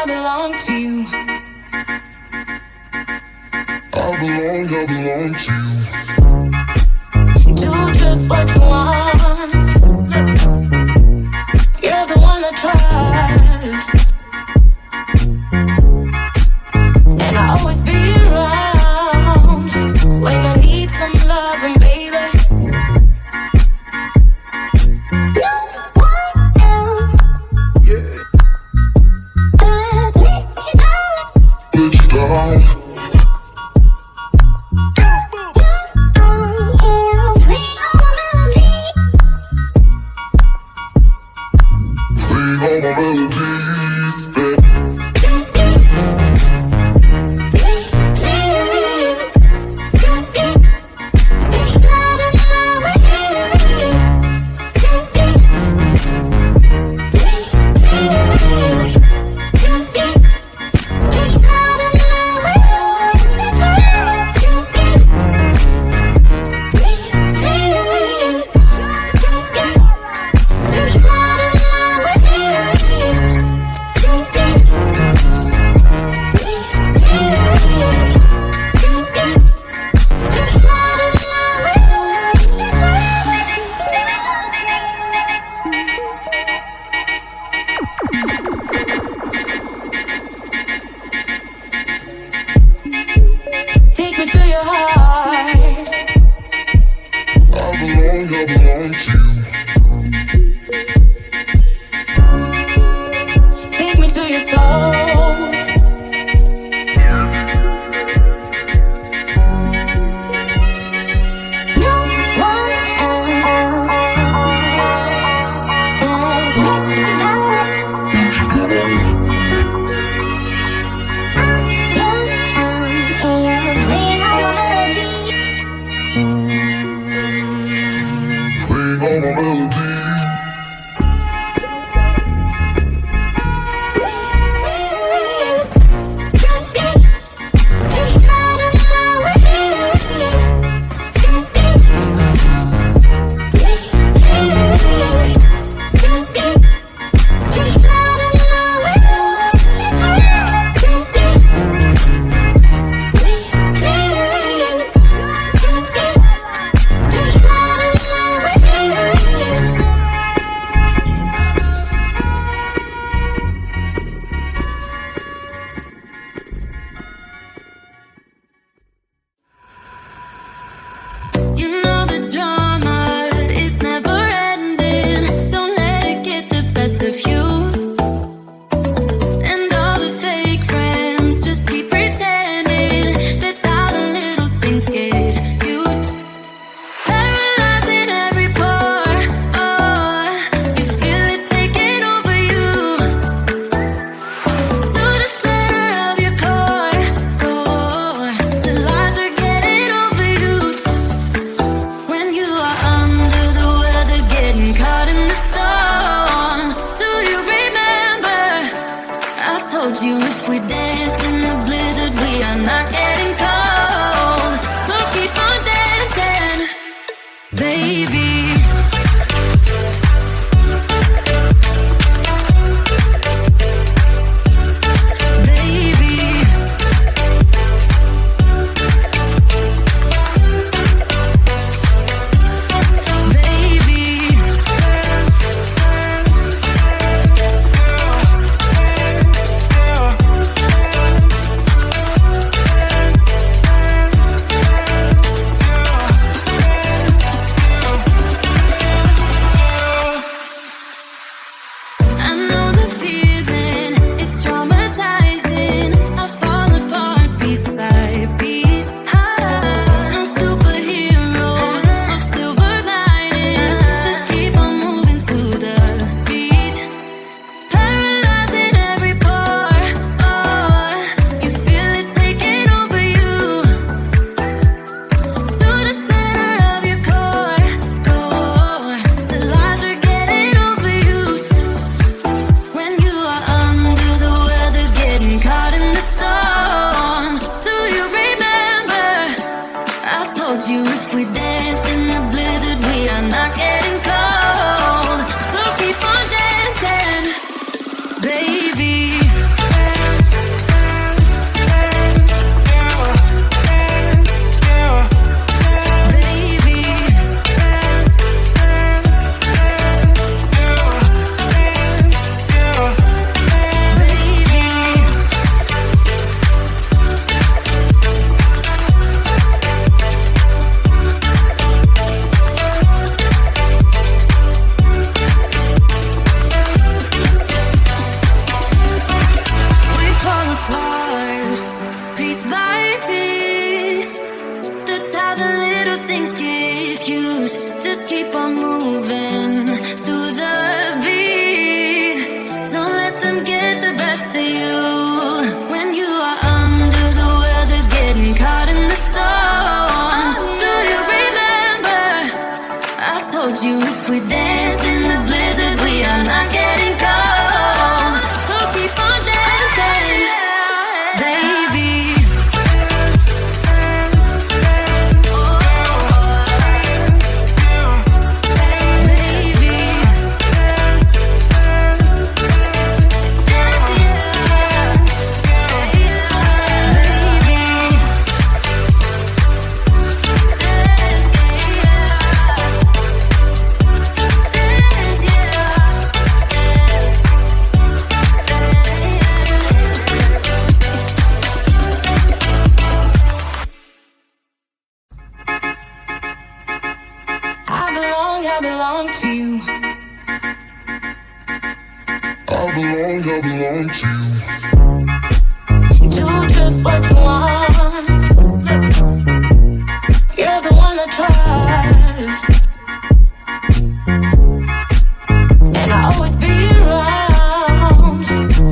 I belong to you. I belong to you. Do just what you want. You're the one I trust, and I'll always be around when I need some loving, baby. No one else. Yeah. Let you down. Let you down. All my melodies that take me to your heart. I belong to you. Take me to your soul. No one else. Let you down. Playing all my melodies. You know the drama is never ending. Don't let it get the best of you. And all the fake friends just keep pretending. That's how the little things get cute. Paralyzing every pore. Oh, you feel it taking over you. To the center of your core. The lies are getting overused. When you are under the weather, getting caught in the storm. Do you remember? I told you if we dance in the blizzard, we are not getting cold. So keep on dancing, baby. Baby. Baby. baby. things get cute. Just keep on moving through the beat. Don't let them get the best of you. When you are under the weather, getting caught in the storm. Do you remember? I told you if we dance in the blizzard, we are not getting cold. So keep on dancing, baby. I belong to you. I belong to you. Do just what you want. You're the one I trust, and I always be around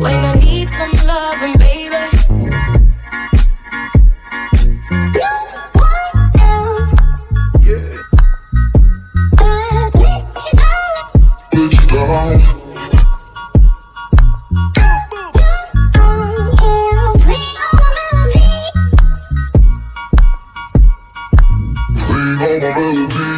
when I need some loving, baby. No one else. Yeah. Let you down. Sing all my melodies.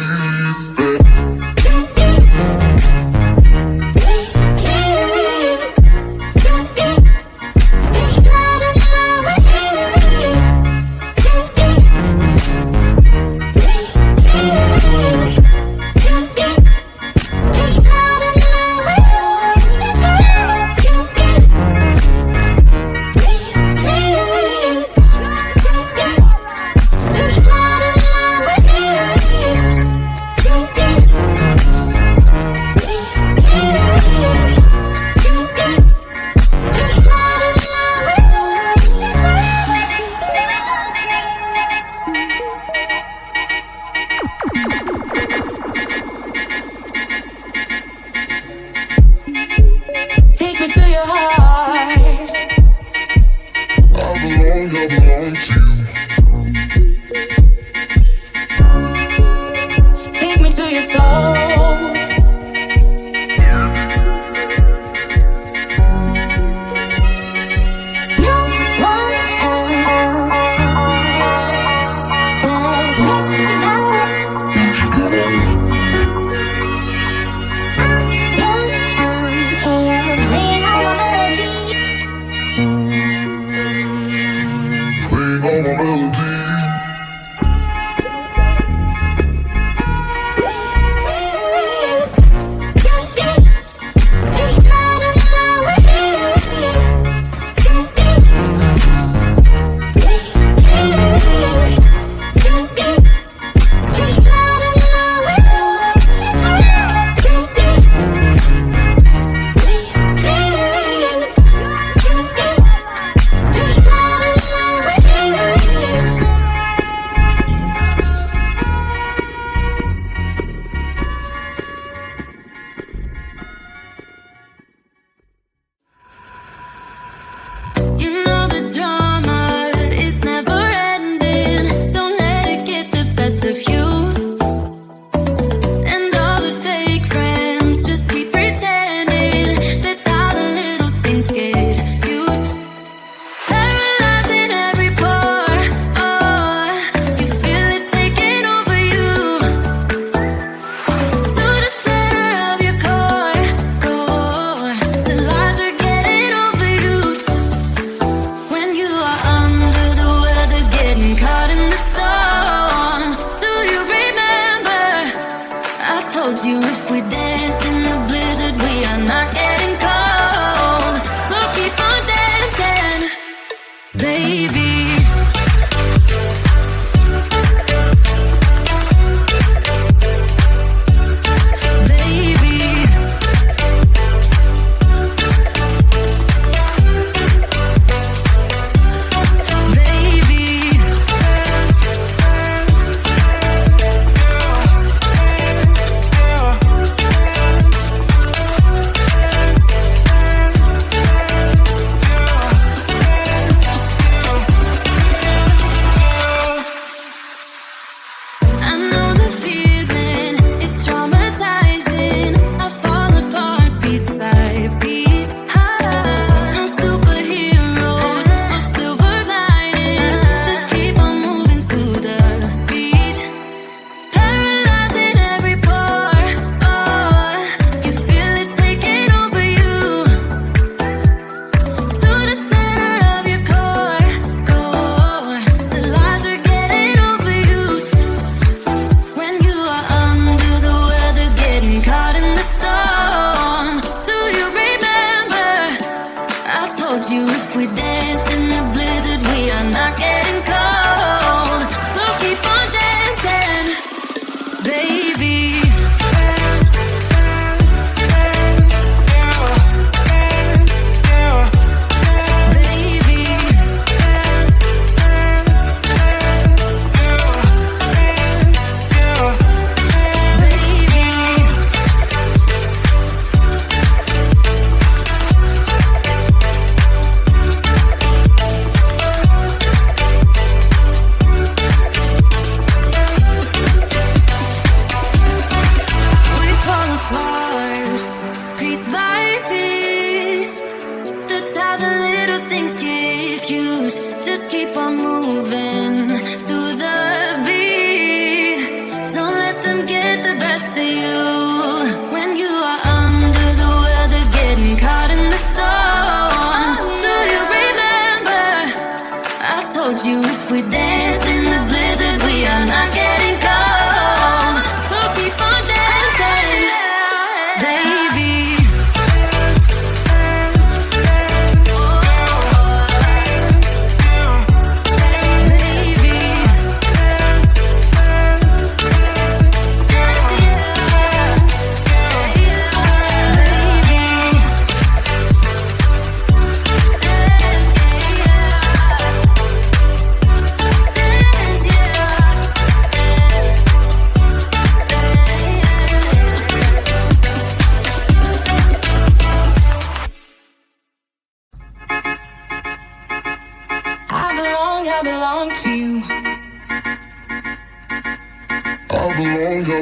I belong to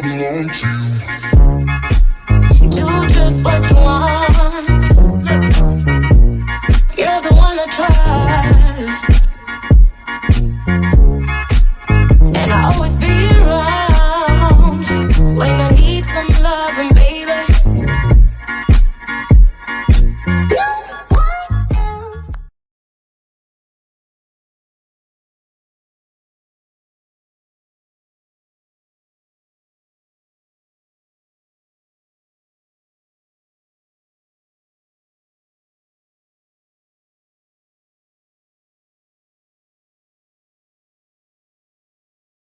you. Do just what you want.